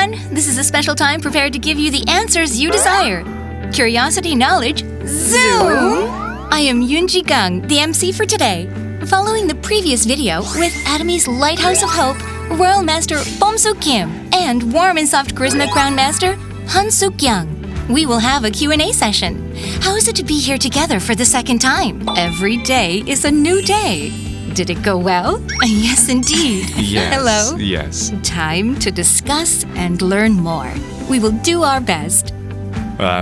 everyone! This is a special time prepared to give you the answers you desire. Curiosity, knowledge, zoom! I am Yoonji Kang, the MC for today. Following the previous video with Atomy's Lighthouse of Hope, Royal Master Bomsoo Kim, and Warm and Soft Charisma Crown Master Han Suk Young, we will have a Q&A session. How is it to be here together for the second time? Every day is a new day. Did it go well? Yes, indeed. Yes. Hello? Yes. Time to discuss and learn more. We will do our best.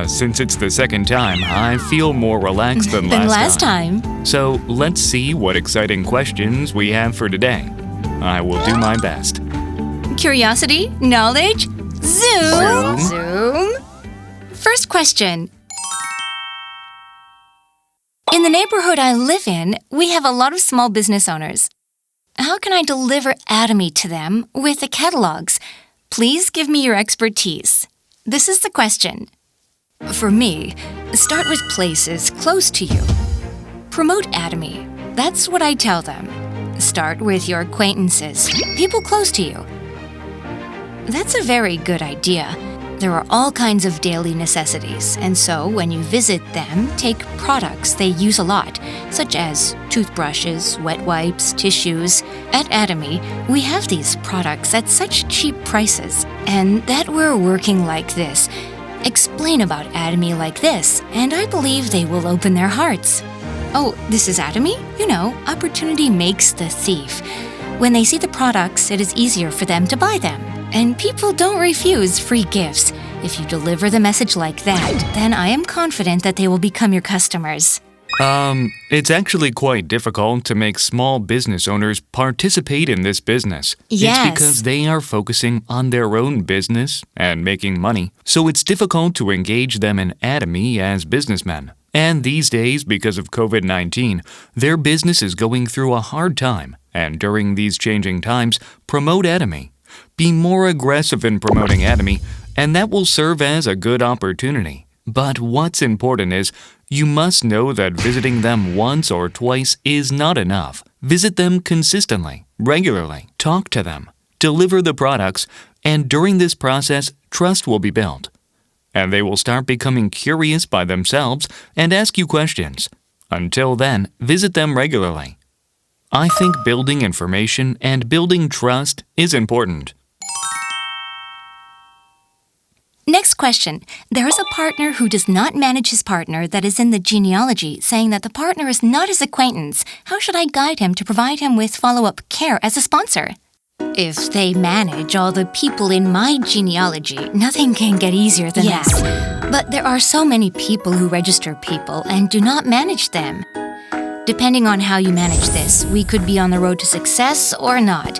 Since it's the second time, I feel more relaxed than last time. So let's see what exciting questions we have for today. I will do my best. Curiosity, knowledge, zoom! Zoom. First question. In the neighborhood I live in, we have a lot of small business owners. How can I deliver Atomy to them with the catalogs? Please give me your expertise. This is the question. For me, start with places close to you. Promote Atomy. That's what I tell them. Start with your acquaintances, people close to you. That's a very good idea. There are all kinds of daily necessities, and so when you visit them, take products they use a lot, such as toothbrushes, wet wipes, tissues. At Atomy, we have these products at such cheap prices, and that we're working like this. Explain about Atomy like this, and I believe they will open their hearts. Oh, this is Atomy? You know, opportunity makes the thief. When they see the products, it is easier for them to buy them. And people don't refuse free gifts. If you deliver the message like that, then I am confident that they will become your customers. It's actually quite difficult to make small business owners participate in this business. Yes. It's because they are focusing on their own business and making money. So it's difficult to engage them in Atomy as businessmen. And these days, because of COVID-19, their business is going through a hard time. And during these changing times, promote Atomy. Be more aggressive in promoting Atomy, and that will serve as a good opportunity. But what's important is, you must know that visiting them once or twice is not enough. Visit them consistently, regularly, talk to them, deliver the products, and during this process, trust will be built. And they will start becoming curious by themselves and ask you questions. Until then, visit them regularly. I think building information and building trust is important. Next question. There is a partner who does not manage his partner that is in the genealogy, saying that the partner is not his acquaintance. How should I guide him to provide him with follow-up care as a sponsor? If they manage all the people in my genealogy, nothing can get easier than that. But there are so many people who register people and do not manage them. Depending on how you manage this, we could be on the road to success or not.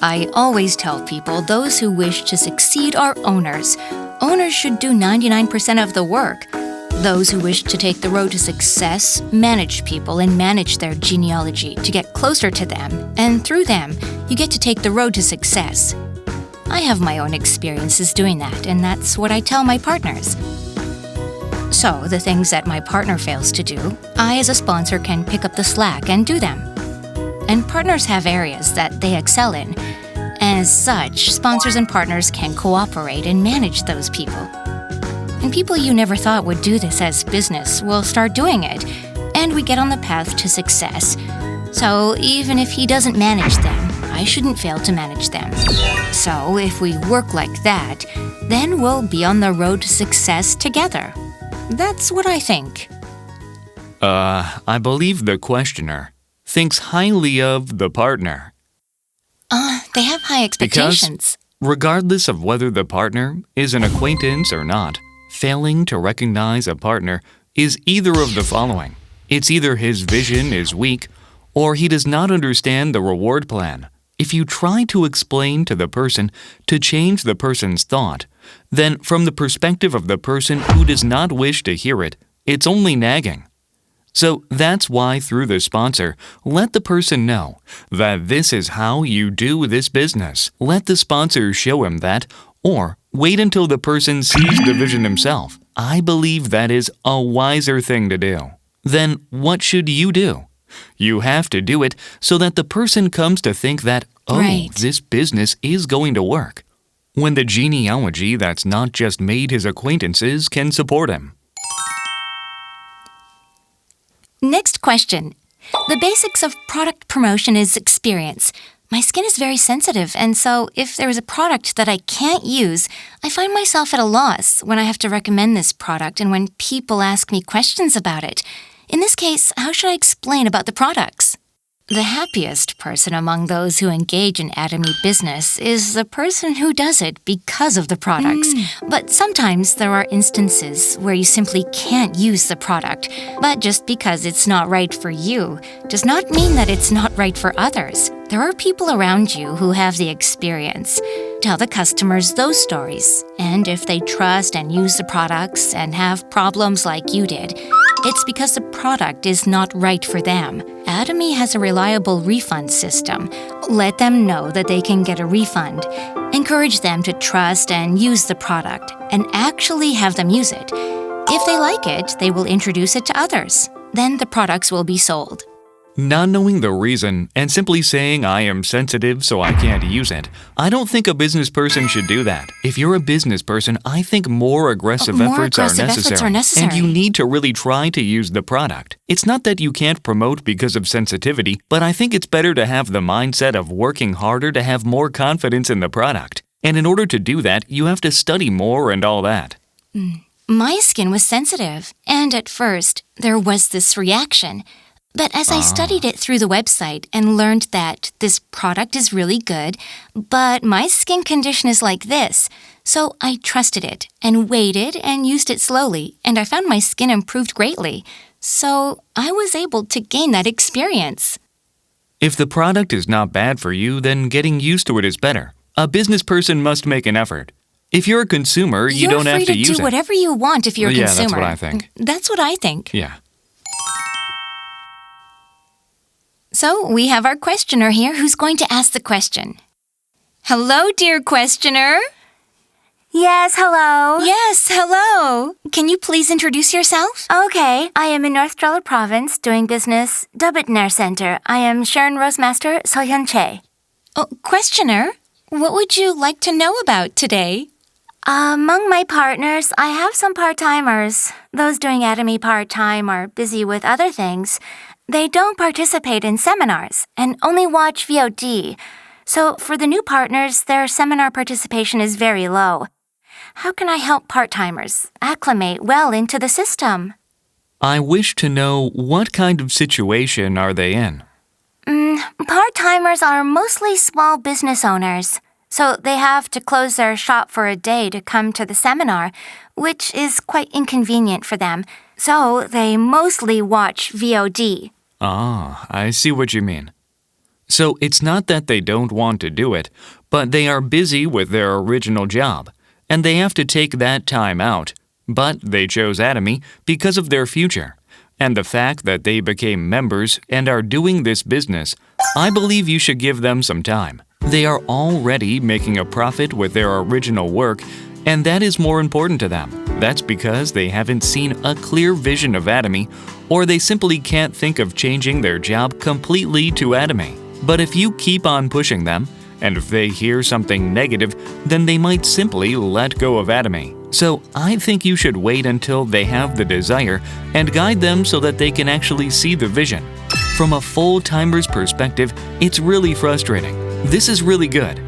I always tell people those who wish to succeed are owners. Owners should do 99% of the work. Those who wish to take the road to success manage people and manage their genealogy to get closer to them, and through them, you get to take the road to success. I have my own experiences doing that, and that's what I tell my partners. So, the things that my partner fails to do, I as a sponsor can pick up the slack and do them. And partners have areas that they excel in. As such, sponsors and partners can cooperate and manage those people. And people you never thought would do this as business will start doing it, and we get on the path to success. So, even if he doesn't manage them, I shouldn't fail to manage them. So, if we work like that, then we'll be on the road to success together. That's what I think. I believe the questioner thinks highly of the partner. They have high expectations. Because, regardless of whether the partner is an acquaintance or not, failing to recognize a partner is either of the following. It's either his vision is weak, or he does not understand the reward plan. If you try to explain to the person to change the person's thought, then from the perspective of the person who does not wish to hear it, it's only nagging. So that's why through the sponsor, let the person know that this is how you do this business. Let the sponsor show him that, or wait until the person sees the vision himself. I believe that is a wiser thing to do. Then what should you do? You have to do it so that the person comes to think that, Right. this business is going to work. when the genealogy that's not just made his acquaintances can support him. Next question. The basics of product promotion is experience. My skin is very sensitive, and so if there is a product that I can't use, I find myself at a loss when I have to recommend this product and when people ask me questions about it. In this case, how should I explain about the products? The happiest person among those who engage in Atomy business is the person who does it because of the products. But sometimes there are instances where you simply can't use the product. But just because it's not right for you does not mean that it's not right for others. There are people around you who have the experience. Tell the customers those stories. And if they trust and use the products and have problems like you did, it's because the product is not right for them. Atomy has a reliable refund system. Let them know that they can get a refund. Encourage them to trust and use the product, and actually have them use it. If they like it, they will introduce it to others. Then the products will be sold. Not knowing the reason and simply saying I am sensitive so I can't use it, I don't think a business person should do that. If you're a business person, I think more aggressive efforts are necessary. And you need to really try to use the product. It's not that you can't promote because of sensitivity, but I think it's better to have the mindset of working harder to have more confidence in the product. And in order to do that, you have to study more and all that. My skin was sensitive, and at first, there was this reaction. But as I studied it through the website and learned that this product is really good, but my skin condition is like this, so I trusted it and waited and used it slowly, and I found my skin improved greatly. So I was able to gain that experience. If the product is not bad for you, then getting used to it is better. A business person must make an effort. If you're a consumer, you don't have to use it. You're free to do whatever you want if you're a consumer. Yeah, that's what I think. That's what I think. Yeah. So we have our questioner here who's going to ask the question. Hello, dear questioner. Yes, hello. Yes, hello. Can you please introduce yourself? Okay, I am in North Jeolla Province doing business Dubitner Center. I am Sharon Rosemaster Sohyun Che. Oh, questioner, what would you like to know about today? Among my partners, I have some part-timers. Those doing Atomy part-time are busy with other things. They don't participate in seminars and only watch VOD. So for the new partners, their seminar participation is very low. How can I help part-timers acclimate well into the system? I wish to know what kind of situation are they in? Part-timers are mostly small business owners. So they have to close their shop for a day to come to the seminar, which is quite inconvenient for them. So they mostly watch VOD. Ah, I see what you mean. So it's not that they don't want to do it, but they are busy with their original job, and they have to take that time out. But they chose Atomy because of their future, and the fact that they became members and are doing this business. I believe you should give them some time. They are already making a profit with their original work, and that is more important to them. That's because they haven't seen a clear vision of Atomy, or they simply can't think of changing their job completely to Atomy. But if you keep on pushing them, and if they hear something negative, then they might simply let go of Atomy. So I think you should wait until they have the desire and guide them so that they can actually see the vision. From a full-timer's perspective, it's really frustrating. This is really good.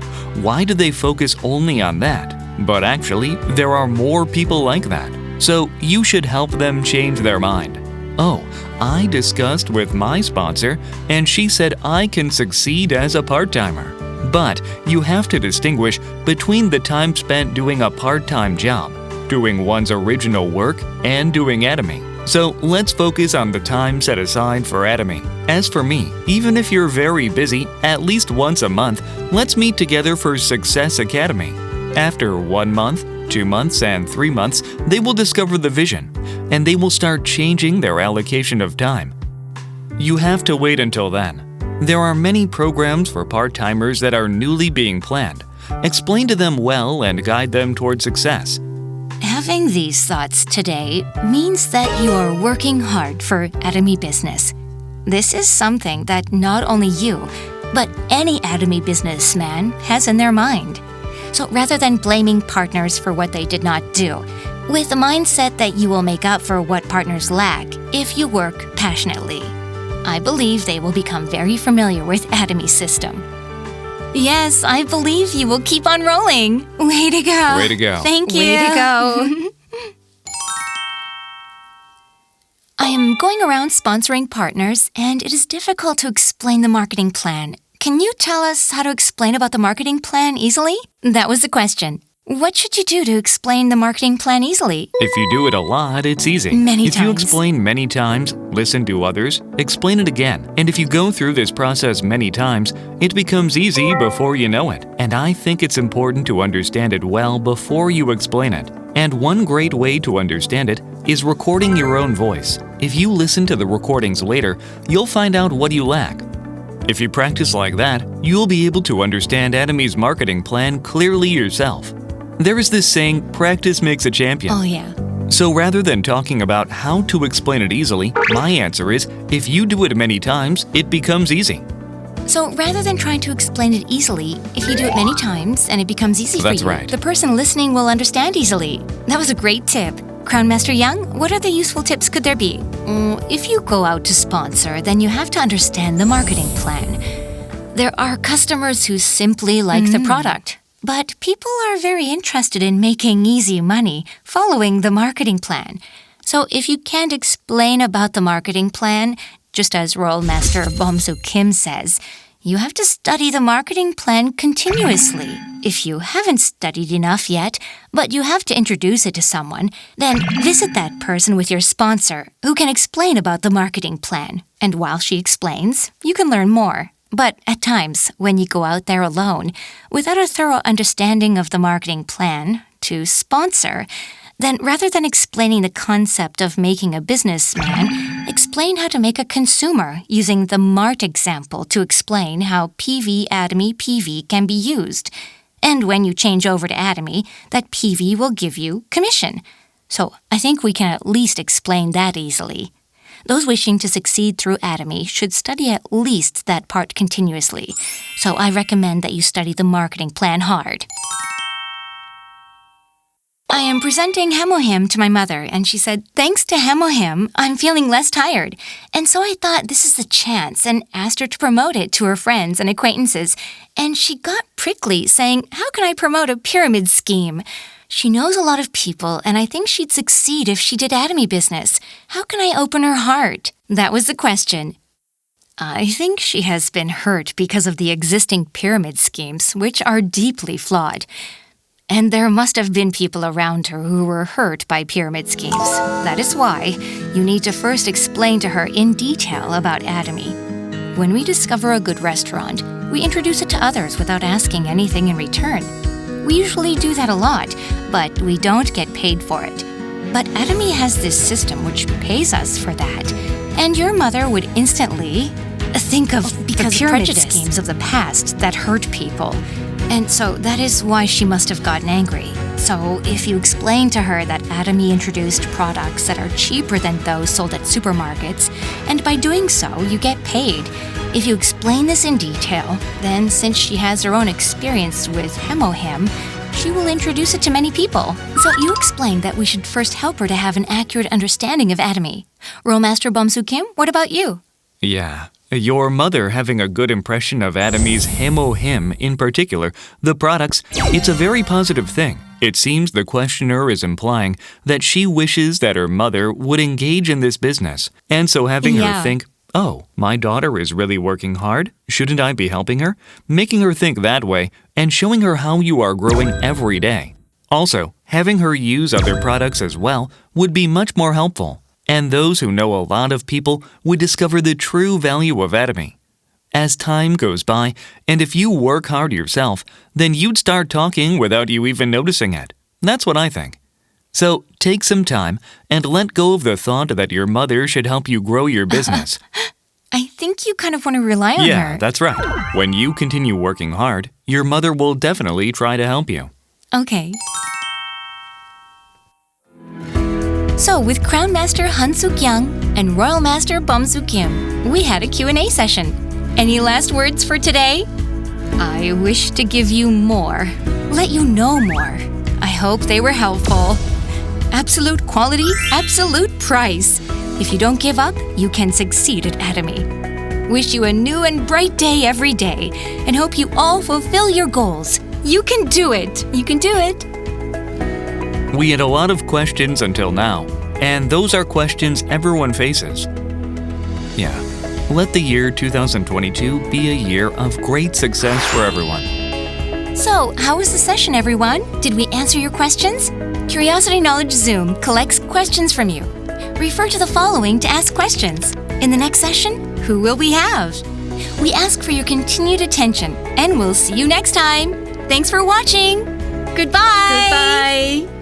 Why do they focus only on that? But actually, there are more people like that. So you should help them change their mind. Oh, I discussed with my sponsor, and she said I can succeed as a part-timer. But you have to distinguish between the time spent doing a part-time job, doing one's original work, and doing Atomy. So let's focus on the time set aside for Atomy. As for me, even if you're very busy, at least once a month, let's meet together for Success Academy. After 1 month, 2 months, and 3 months, they will discover the vision, and they will start changing their allocation of time. You have to wait until then. There are many programs for part-timers that are newly being planned. Explain to them well and guide them toward success. Having these thoughts today means that you are working hard for Atomy business. This is something that not only you, but any Atomy businessman has in their mind. So rather than blaming partners for what they did not do, with the mindset that you will make up for what partners lack if you work passionately, I believe they will become very familiar with Atomy's system. Yes, I believe you will keep on rolling. Way to go. Way to go. Thank you. Way to go. I am going around sponsoring partners, and it is difficult to explain the marketing plan. Can you tell us how to explain about the marketing plan easily? That was the question. What should you do to explain the marketing plan easily? If you do it a lot, it's easy. Many If you times. explain many times, listen to others, explain it again. And if you go through this process many times, it becomes easy before you know it. And I think it's important to understand it well before you explain it. And one great way to understand it is recording your own voice. If you listen to the recordings later, you'll find out what you lack. If you practice like that, you'll be able to understand Atomy's marketing plan clearly yourself. There is this saying, practice makes a champion. Oh, yeah. So rather than talking about how to explain it easily, my answer is, if you do it many times, it becomes easy. So rather than trying to explain it easily, if you do it many times and it becomes easy for That's you, right. the person listening will understand easily. That was a great tip. Crown Master Young, what other useful tips could there be? If you go out to sponsor, then you have to understand the marketing plan. There are customers who simply like the product. But people are very interested in making easy money following the marketing plan. So if you can't explain about the marketing plan, just as Royal Master Bomsu Kim says, you have to study the marketing plan continuously. If you haven't studied enough yet, but you have to introduce it to someone, then visit that person with your sponsor who can explain about the marketing plan. And while she explains, you can learn more. But at times, when you go out there alone, without a thorough understanding of the marketing plan to sponsor, then rather than explaining the concept of making a businessman, explain how to make a consumer using the MART example to explain how PV Atomy PV can be used. And when you change over to Atomy, that PV will give you commission. So I think we can at least explain that easily. Those wishing to succeed through Atomy should study at least that part continuously. So I recommend that you study the marketing plan hard. I am presenting Hemohim to my mother, and she said, thanks to Hemohim, I'm feeling less tired. And so I thought this is the chance and asked her to promote it to her friends and acquaintances. And she got prickly, saying, how can I promote a pyramid scheme? She knows a lot of people, and I think she'd succeed if she did Atomy business. How can I open her heart? That was the question. I think she has been hurt because of the existing pyramid schemes, which are deeply flawed. And there must have been people around her who were hurt by pyramid schemes. That is why you need to first explain to her in detail about Atomy. When we discover a good restaurant, we introduce it to others without asking anything in return. We usually do that a lot, but we don't get paid for it. But Atomy has this system which pays us for that. And your mother would instantly think of the pyramid schemes of the past that hurt people. And so that is why she must have gotten angry. So if you explain to her that Atomy introduced products that are cheaper than those sold at supermarkets, and by doing so, you get paid. If you explain this in detail, then since she has her own experience with Hemohim, she will introduce it to many people. So you explained that we should first help her to have an accurate understanding of Atomy. Royal Master Bomsu Kim, what about you? Yeah. Your mother having a good impression of Atomy's Hemohim, in particular, the products, it's a very positive thing. It seems the questioner is implying that she wishes that her mother would engage in this business. And so having her think, oh, my daughter is really working hard, shouldn't I be helping her? Making her think that way and showing her how you are growing every day. Also, having her use other products as well would be much more helpful. And those who know a lot of people would discover the true value of Atomy. As time goes by, and if you work hard yourself, then you'd start talking without you even noticing it. That's what I think. So take some time and let go of the thought that your mother should help you grow your business. I think you kind of want to rely on her. Yeah, that's right. When you continue working hard, your mother will definitely try to help you. Okay. So with Crown Master Han-suk Young and Royal Master Bomsu Kim, we had a Q&A session. Any last words for today? I wish to give you more, let you know more. I hope they were helpful. Absolute quality, absolute price. If you don't give up, you can succeed at Atomy. Wish you a new and bright day every day, and hope you all fulfill your goals. You can do it. You can do it. We had a lot of questions until now, and those are questions everyone faces. Yeah, let the year 2022 be a year of great success for everyone. So, how was the session, everyone? Did we answer your questions? Curiosity Knowledge Zoom collects questions from you. Refer to the following to ask questions. In the next session, who will we have? We ask for your continued attention, and we'll see you next time. Thanks for watching. Goodbye. Goodbye.